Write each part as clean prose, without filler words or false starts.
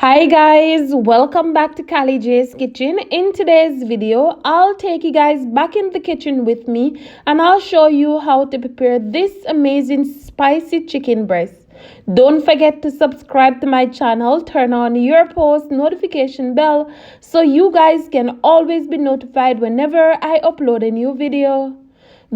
Hi guys, welcome back to Callie J's Kitchen. In today's video, I'll take you guys back in the kitchen with me and I'll show you how to prepare this amazing spicy chicken breast. Don't forget to subscribe to my channel, turn on your post notification bell so you guys can always be notified whenever I upload a new video.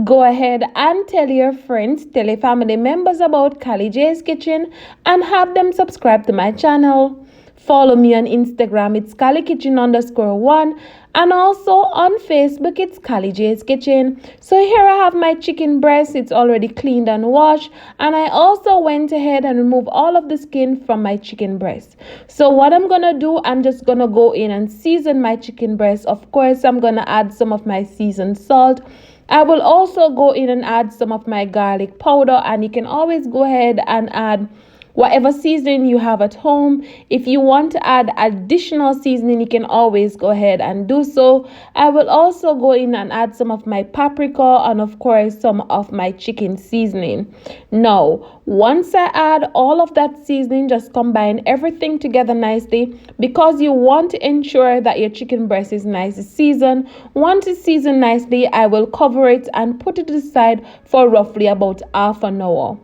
Go ahead and tell your friends, tell your family members about Callie J's Kitchen and have them subscribe to my channel. Follow me on Instagram, it's CallieKitchen_1, and also on Facebook, it's Callie J's Kitchen. So here I have my chicken breast. It's already cleaned and washed, and I also went ahead and removed all of the skin from my chicken breast. So what I'm gonna do, I'm just gonna go in and season my chicken breast. Of course, I'm gonna add some of my seasoned salt. I will also go in and add some of my garlic powder, and you can always go ahead and add whatever seasoning you have at home. If you want to add additional seasoning, you can always go ahead and do so. I will also go in and add some of my paprika and of course some of my chicken seasoning. Now, once I add all of that seasoning, just combine everything together nicely because you want to ensure that your chicken breast is nicely seasoned. Once it's seasoned nicely, I will cover it and put it to the side for roughly about half an hour.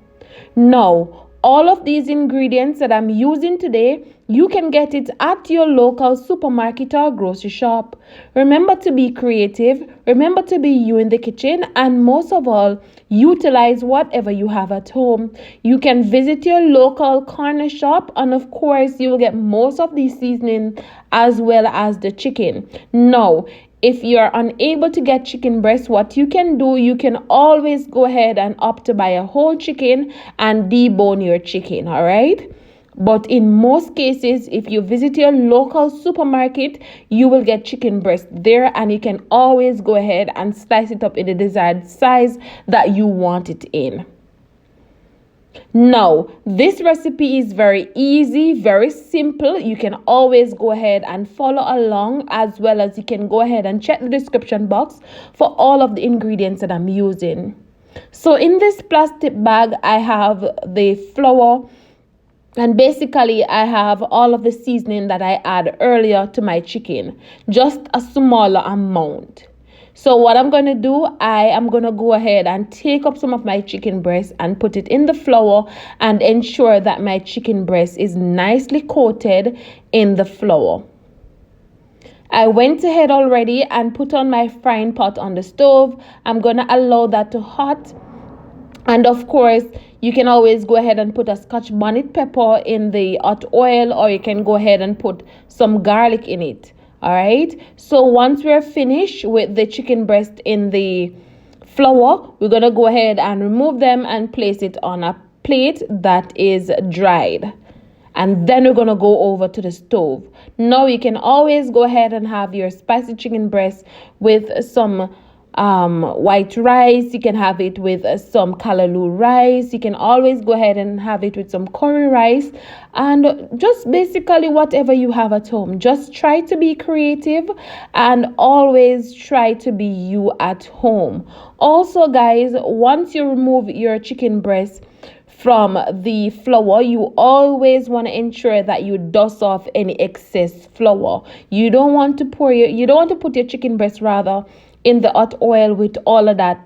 Now, all of these ingredients that I'm using today, you can get it at your local supermarket or grocery shop. Remember to be creative, remember to be you in the kitchen, and most of all, utilize whatever you have at home. You can visit your local corner shop, and of course, you will get most of these seasoning as well as the chicken. Now, if you're unable to get chicken breast, what you can do, you can always go ahead and opt to buy a whole chicken and debone your chicken, all right? But in most cases, if you visit your local supermarket, you will get chicken breast there, and you can always go ahead and slice it up in the desired size that you want it in. Now, this recipe is very easy, very simple. You can always go ahead and follow along, as well as you can go ahead and check the description box for all of the ingredients that I'm using. So in this plastic bag, I have the flour, and basically I have all of the seasoning that I add earlier to my chicken, just a smaller amount. So what I'm going to do, I am going to go ahead and take up some of my chicken breast and put it in the flour and ensure that my chicken breast is nicely coated in the flour. I went ahead already and put on my frying pot on the stove. I'm going to allow that to hot. And of course, you can always go ahead and put a scotch bonnet pepper in the hot oil, or you can go ahead and put some garlic in it. All right, so once we're finished with the chicken breast in the flour, we're gonna go ahead and remove them and place it on a plate that is dried, and then we're gonna go over to the stove. Now you can always go ahead and have your spicy chicken breast with some white rice. You can have it with some callaloo rice. You can always go ahead and have it with some curry rice, and just basically whatever you have at home. Just try to be creative and always try to be you at home. Also guys, once you remove your chicken breast from the flour, you always want to ensure that you dust off any excess flour. You don't want to put your chicken breast rather in the hot oil with all of that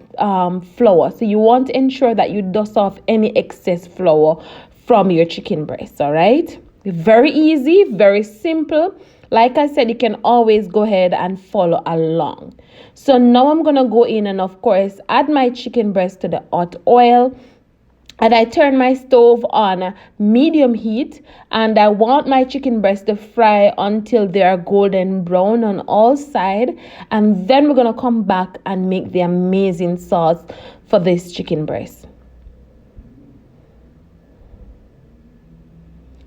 flour. So you want to ensure that you dust off any excess flour from your chicken breast, all right? Very easy, very simple. Like I said, you can always go ahead and follow along. So now I'm gonna go in and of course add my chicken breast to the hot oil. And I turn my stove on medium heat, and I want my chicken breast to fry until they are golden brown on all sides. And then we're going to come back and make the amazing sauce for this chicken breast.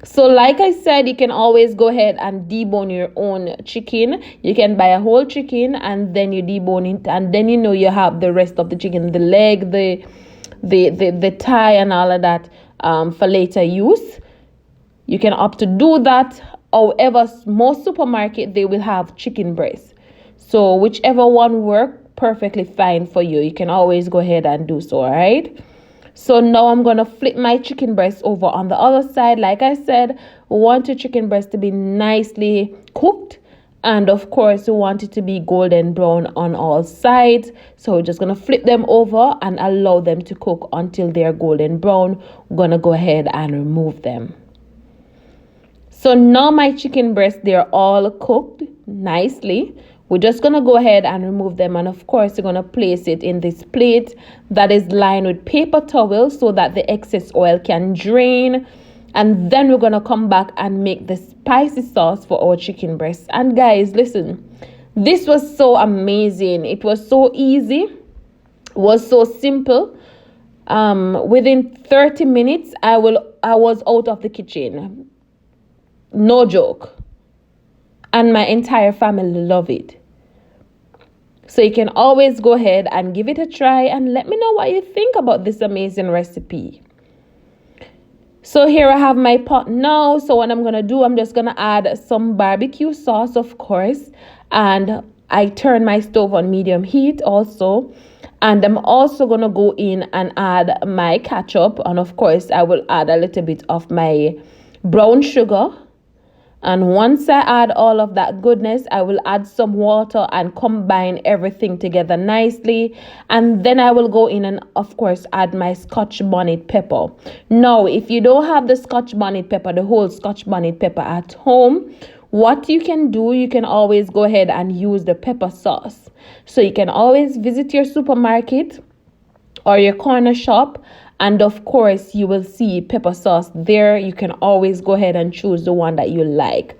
So like I said, you can always go ahead and debone your own chicken. You can buy a whole chicken and then you debone it, and then you have the rest of the chicken, the leg, the thigh and all of that for later use. You can opt to do that. However, most supermarket, they will have chicken breast. So whichever one work perfectly fine for you. You can always go ahead and do so, all right? So now I'm going to flip my chicken breast over on the other side. Like I said, We want your chicken breast to be nicely cooked. And of course, we want it to be golden brown on all sides. So we're just going to flip them over and allow them to cook until they're golden brown. We're going to go ahead and remove them. So now my chicken breasts, they're all cooked nicely. We're just going to go ahead and remove them. And of course, we're going to place it in this plate that is lined with paper towel so that the excess oil can drain. And then we're going to come back and make the spicy sauce for our chicken breast. And guys, listen, this was so amazing. It was so easy. It was so simple. Within 30 minutes, I was out of the kitchen. No joke. And my entire family love it. So you can always go ahead and give it a try and let me know what you think about this amazing recipe. So here I have my pot now. So what I'm going to do, I'm just going to add some barbecue sauce, of course. And I turn my stove on medium heat also. And I'm also going to go in and add my ketchup. And of course, I will add a little bit of my brown sugar. And once I add all of that goodness, I will add some water and combine everything together nicely. And then I will go in and, of course, add my scotch bonnet pepper. Now, if you don't have the scotch bonnet pepper, the whole scotch bonnet pepper at home, what you can do, you can always go ahead and use the pepper sauce. So you can always visit your supermarket or your corner shop. And of course, you will see pepper sauce there. You can always go ahead and choose the one that you like.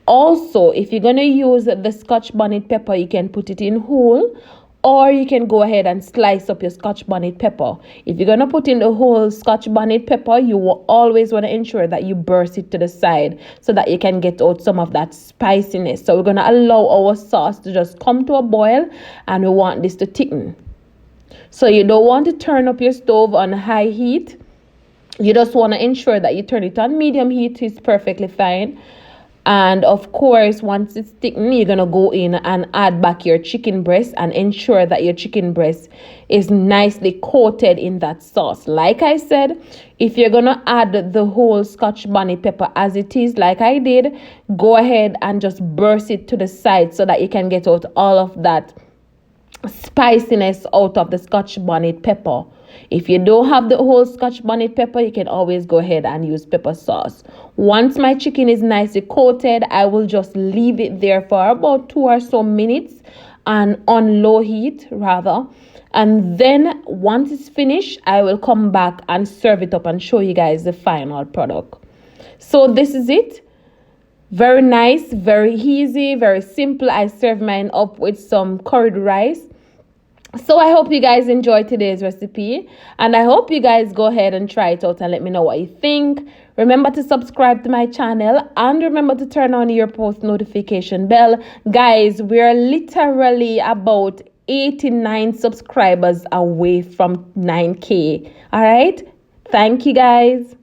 Also, if you're going to use the scotch bonnet pepper, you can put it in whole. Or you can go ahead and slice up your scotch bonnet pepper. If you're going to put in the whole scotch bonnet pepper, you will always want to ensure that you burst it to the side so that you can get out some of that spiciness. So we're going to allow our sauce to just come to a boil, and we want this to thicken. So you don't want to turn up your stove on high heat. You just want to ensure that you turn it on medium heat. It's perfectly fine. And of course, once it's thickened, you're going to go in and add back your chicken breast and ensure that your chicken breast is nicely coated in that sauce. Like I said, if you're going to add the whole scotch bonnet pepper as it is, like I did, go ahead and just burst it to the side so that you can get out all of that spiciness out of the scotch bonnet pepper. If you don't have the whole scotch bonnet pepper, you can always go ahead and use pepper sauce. Once my chicken is nicely coated, I will just leave it there for about 2 or so minutes and on low heat rather. And then once it's finished, I will come back and serve it up and show you guys the final product. So this is it. Very nice, very easy, very simple. I serve mine up with some curried rice. So I hope you guys enjoyed today's recipe, and I hope you guys go ahead and try it out and let me know what you think. Remember to subscribe to my channel and remember to turn on your post notification bell. Guys, we're literally about 89 subscribers away from 9K. All right. Thank you guys.